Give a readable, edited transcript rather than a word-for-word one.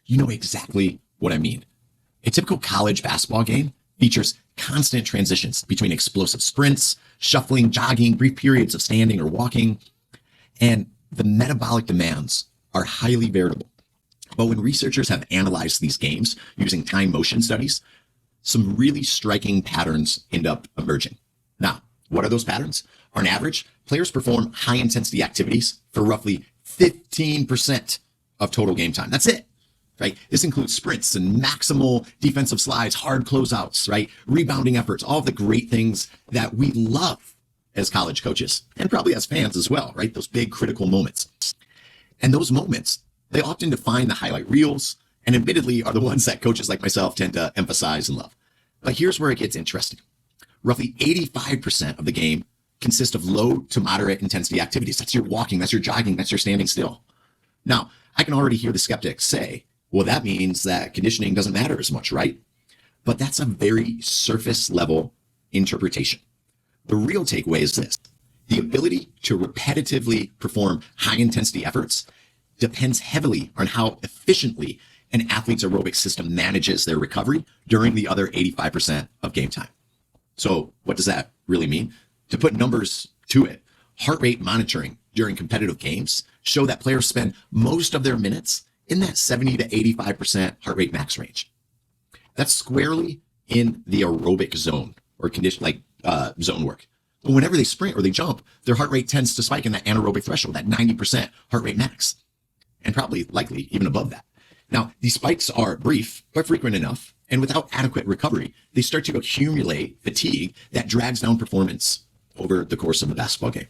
you know exactly what I mean. A typical college basketball game features constant transitions between explosive sprints, shuffling, jogging, brief periods of standing or walking, and the metabolic demands are highly variable. But when researchers have analyzed these games using time motion studies, some really striking patterns end up emerging. Now, what are those patterns? On average, players perform high intensity activities for roughly 15% of total game time. That's it, right? This includes sprints and maximal defensive slides, hard closeouts, right? Rebounding efforts, all of the great things that we love as college coaches and probably as fans as well, right? Those big critical moments. And those moments, they often define the highlight reels and admittedly are the ones that coaches like myself tend to emphasize and love. But here's where it gets interesting. Roughly 85% of the game consist of low to moderate intensity activities. That's your walking, that's your jogging, that's your standing still. Now, I can already hear the skeptics say, well, that means that conditioning doesn't matter as much, right? But that's a very surface level interpretation. The real takeaway is this. The ability to repetitively perform high intensity efforts depends heavily on how efficiently an athlete's aerobic system manages their recovery during the other 85% of game time. So what does that really mean? To put numbers to it, heart rate monitoring during competitive games show that players spend most of their minutes in that 70 to 85% heart rate max range. That's squarely in the aerobic zone or condition like zone work. But whenever they sprint or they jump, their heart rate tends to spike in that anaerobic threshold, that 90% heart rate max, and probably likely even above that. Now, these spikes are brief, but frequent enough, and without adequate recovery, they start to accumulate fatigue that drags down performance over the course of the basketball game.